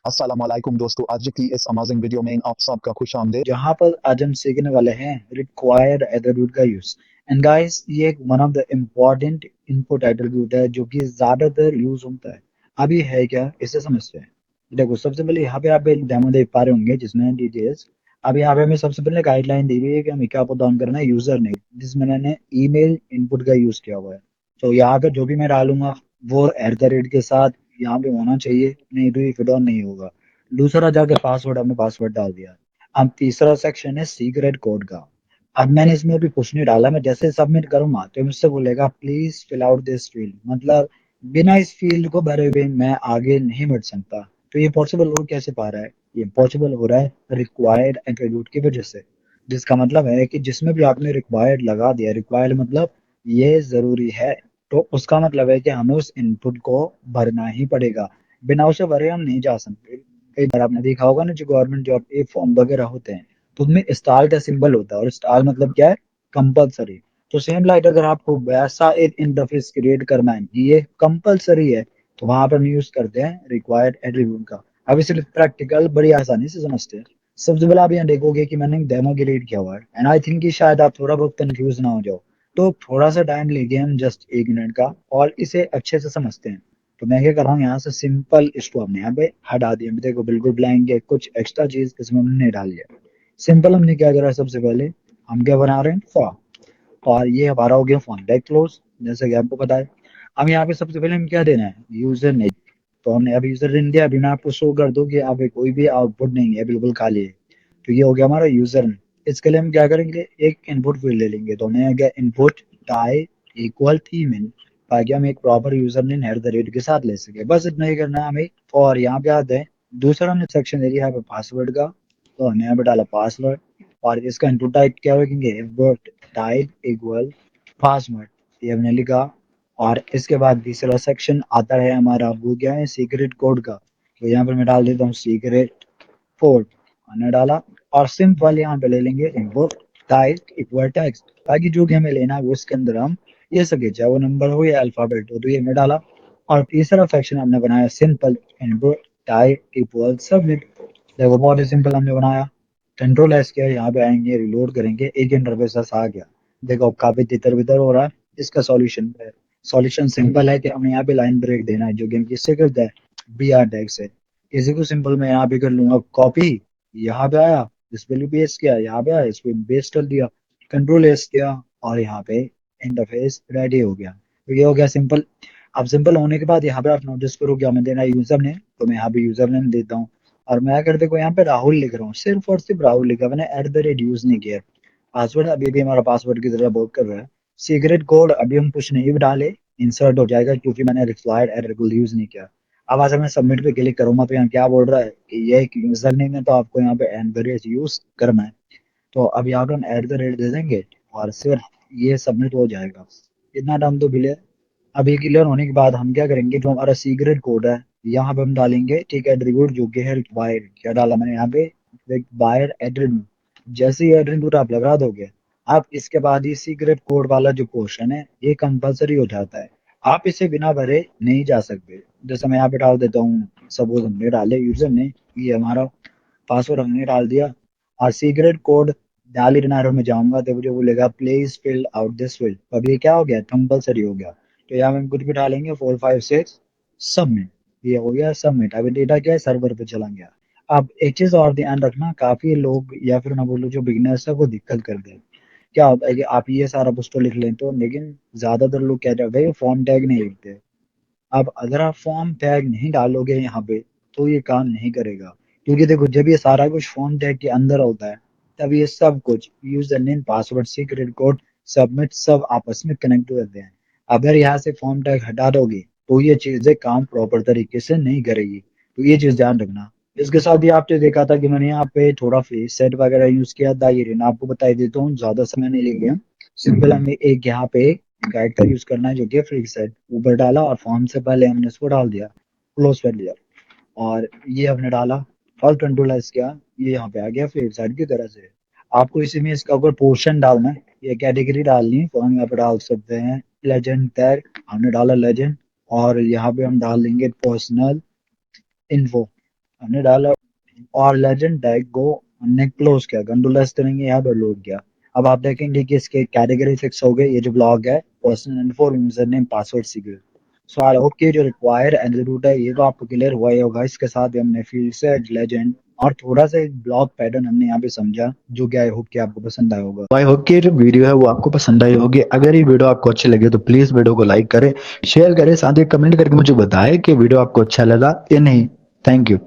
अस्सलाम वालेकुम दोस्तों, आज की इस अमेजिंग वीडियो में आप सबका खुश आमदीद। जहाँ पर आज हम सीखने वाले हैं रिक्वायर्ड एट्रीब्यूट का यूज। एंड गाइस, ये एक one of the important input attribute है जो कि ज्यादातर यूज होता है। अभी है क्या, इसे समझते हैं। देखो, सबसे पहले यहाँ पे आप एक डेमो देख पा रहे होंगे जिसमें डिटेल्स। अब यहाँ पे हमें सबसे पहले गाइडलाइन दी हुई है कि हमें क्या पुट डाउन करना है, यूजर नेम, जिसमें मैंने ईमेल इनपुट का यूज किया हुआ है। तो यहाँ पे जो भी मैं डालूंगा वो एट द रेट के साथ यहाँ पे होना चाहिए, नहीं तो ये फिट ऑन नहीं होगा। दूसरा जाके पासवर्ड, हमने पासवर्ड डाल दिया। अब तीसरा सेक्शन है सीक्रेट कोड का। अब मैंने इसमें अभी कुछ नहीं डाला, मैं जैसे सबमिट करूंगा तो मुझसे बोलेगा please fill out this field, मतलब बिना इस फील्ड को भरे हुए मैं आगे नहीं बढ़ सकता। तो ये पॉसिबल हो कैसे पा रहा है? ये पॉसिबल हो रहा है रिक्वायर्ड एट्रीब्यूट की वजह से। जिसका मतलब है कि जिसमें भी आपने रिक्वायर्ड लगा दिया, रिक्वायर्ड मतलब ये जरूरी है, तो उसका मतलब है कि हमें उस इनपुट को भरना ही पड़ेगा। बिना उसे भरे हम नहीं जा सकते। कई बार आपने देखा होगा ना, जो गवर्नमेंट जॉब के फॉर्म वगैरह होते हैं तो उनमें स्टार का सिंबल होता है, और स्टार मतलब क्या है? कंपलसरी। तो सेम लाइट अगर आपको वैसा एक इंटरफेस क्रिएट करना है कि ये कंपलसरी है, तो वहां पर हम यूज करते हैं रिक्वायर्ड एट्रीब्यूट का। अब इसे प्रैक्टिकल बड़ी आसानी से समझते हैं। सबसे पहले आप यहाँ देखोगे कि मैंने एक डेमो क्रिएट किया हुआ है, एंड आई थिंक कि शायद आप थोड़ा बहुत कंफ्यूज ना हो जाओ। तो थोड़ा सा टाइम लेके हम जस्ट 1 मिनट का, और इसे अच्छे से समझते हैं। तो मैं क्या कर रहा हूँ, यहाँ से सिंपल इसको हमने यहाँ पे हटा दिया। देखो, बिल्कुल ब्लैंक है, कुछ एक्स्ट्रा चीज इसमें हमने नहीं डाल दिया। सिंपल हमने क्या करा, सबसे पहले हम क्या बना रहे हैं, फॉर्म। और ये हमारा हो गया कॉन्टेक्ट क्लोज, जैसे कि आपको पता है। अब यहाँ पे सबसे पहले हम क्या देना है, यूजर नेम। तो हमने अब यूजर नेम दिया। अभी मैं आपको शो कर दूं कि यहाँ पे कोई भी आउटपुट नहीं है, बिल्कुल खाली है। तो ये हो गया हमारा यूजर नेम। इसके लिए हम क्या करेंगे, एक इनपुट फील्ड ले लेंगे। तो हमने यहाँ गया इनपुट टाइप इक्वल थीम, ताकि हम एक proper user name at the rate के साथ ले सके। बस इतना ही करना है हमें। और यहाँ पे आते हैं, दूसरा हमने सेक्शन दे दिया यहाँ पे पासवर्ड का। तो हमने यहाँ पे डाला पासवर्ड। और इसका इनपुट टाइप क्या रखेंगे, इनपुट टाइप इक्वल पासवर्ड, ये हमने लिखा। और इसके बाद तीसरा सेक्शन आता है हमारा, वो क्या है, सीक्रेट कोड का। तो यहाँ पर मैं डाल देता हूँ सीक्रेट कोड, मैंने डाला। और सिंपल यहाँ पे ले लेंगे इनपुट टाइप इक्वल टेक्स्ट, ताकि जो भी हमें लेना है वो इसके अंदर हम ये सके, चाहे वो नंबर हो या अल्फाबेट हो। तो ये मैं डाला। और तीसरा सेक्शन हमने बनाया simple, input type equal submit. देखो, बहुत ही सिंपल हमने बनाया। कंट्रोल एस किया, यहाँ पे आएंगे, रिलोड करेंगे, एक इंटरफेस आ गया। देखो, अब काफी तितर बितर हो रहा है। इसका सॉल्यूशन है, सॉल्यूशन सिंपल है कि हमें यहाँ पे लाइन ब्रेक देना है, जो कि हम किससे करते हैं, बी आर टैग से। इसी को सिंपल मैं यहाँ पे कर लूंगा कॉपी, यहाँ पे आया, इस पे पेस्ट किया, यहाँ पे आया, इस पे पेस्ट कर दिया, कंट्रोल एस किया, और यहाँ पे इंटरफेस रेडी हो गया। तो ये हो गया सिंपल। अब सिंपल होने के बाद यहाँ पे आप नोटिस करो क्या हमें देना है, यूजर नेम। तो मैं यहाँ पे यूजर नेम देता हूँ। और मैं अगर देखो यहाँ पे राहुल लिख रहा हूँ, सिर्फ और सिर्फ राहुल लिखा, मैंने एट द रेट यूज नहीं किया। पासवर्ड अभी भी हमारा पासवर्ड की तरह वर्क कर रहा है। सीक्रेट कोड अभी हम कुछ नहीं भी डाले, इंसर्ट हो जाएगा, क्योंकि मैंने रिक्वायर्ड एट्रीब्यूट यूज नहीं किया। अब आज मैं सबमिट पे क्लिक करूंगा तो यहाँ क्या बोल रहा है कि ये एक यूजर नेम है, तो आपको यहाँ पे एट द रेट यूज करना है। तो अब यहाँ पे हम एट द रेट दे देंगे, और सिर्फ ये सबमिट हो जाएगा। इतना टाइम तो क्लियर। अब ये क्लियर होने के बाद हम क्या करेंगे, जो हमारा सीक्रेट कोड है यहाँ पे हम डालेंगे, ठीक है, एट्रीब्यूट जो कि है रिक्वायर्ड। क्या डाला मैंने यहाँ पे, रिक्वायर्ड एट्रीब्यूट। जैसे ही एट्रीब्यूट आप लगा दोगे, आप इसके बाद ही सीक्रेट कोड वाला जो पोर्शन है ये कंपलसरी हो जाता है। आप इसे बिना भरे नहीं जा सकते। जैसे मैं यहाँ पे डाल देता हूँ, सपोज हमने डाले यूजर ने, ये हमारा पासवर्ड हमने डाल दिया, और सीक्रेट कोड डाली डिनारो में जाऊंगा तो मुझे बोलेगा please fill out this field. अब ये क्या हो गया, कंपलसरी हो गया। तो यहाँ हम कुछ भी डालेंगे, 456 सबमिट, ये हो गया सबमिट। अभी डेटा क्या है, सर्वर पे चला गया। अब एक चीज और ध्यान रखना, काफी लोग या फिर मैं बोलूँ जो बिगनर्स है वो दिक्कत करते हैं। क्या होता है कि आप ये सारा कुछ तो लिख लें तो, लेकिन ज्यादातर लोग क्या करते हैं, फॉर्म टैग नहीं लिखते। अब अगर आप फॉर्म टैग नहीं डालोगे यहाँ पे, तो ये काम नहीं करेगा। क्योंकि देखो, जब ये सारा कुछ फॉर्म टैग के अंदर होता है, तब ये सब कुछ user name, password, secret code, submit, सब आपस में कनेक्ट होते हैं। अगर यहाँ से फॉर्म टैग हटा दोगे तो ये चीजें काम प्रॉपर तरीके से नहीं करेगी। तो ये चीज ध्यान रखना। इसके साथ ही आपने देखा था कि मैंने यहाँ पे थोड़ा फेस सेट वगैरह यूज किया था। ये मैं आपको बता ही देता हूँ, ज्यादा समय नहीं ले गया। सिंपल हमें एक यहाँ पे गाइड का यूज करना है, जो कि फ्री सेट, ऊपर डाला, और फॉर्म से पहले हमने इसको डाल दिया, क्लोज कर दिया। और ये हमने डाला, और कंट्रोलाइज किया, ये यहाँ पे आ गया फ्री साइड की तरह से। आपको इसी में इसका ऊपर पोर्शन डालना है, ये कैटेगरी डालनी है, तो हम यहाँ पे डाल सकते हैं लेजेंड टैग, हमने डाला लेजेंड। और यहाँ पे हम डाल देंगे पर्सनल इन्फो, हमने डाला और लेजेंड टैग को हमने क्लोज किया, गंडोला इस तरह यहाँ पर लोड किया। अब आप देखेंगे कि इसके कैटेगरी फिक्स हो गए। ये जो ब्लॉग है personal info, user name, password, secret. So I hope कि जो रिक्वायर्ड एट्रीब्यूट है ये तो आपको क्लियर हुआ ही होगा। इसके साथ ही हमने फील्ड सेट, लेजेंड और थोड़ा सा एक ब्लॉग पैटर्न हमने यहाँ पे समझा, जो कि आई होप कि आपको पसंद आया होगा। आई होप कि ये जो वीडियो है वो आपको पसंद आई होगी। अगर ये वीडियो आपको अच्छी लगे तो प्लीज वीडियो को लाइक करें, शेयर करें, साथ ही कमेंट करके मुझे बताएं कि वीडियो आपको अच्छा लगा या नहीं। Thank you.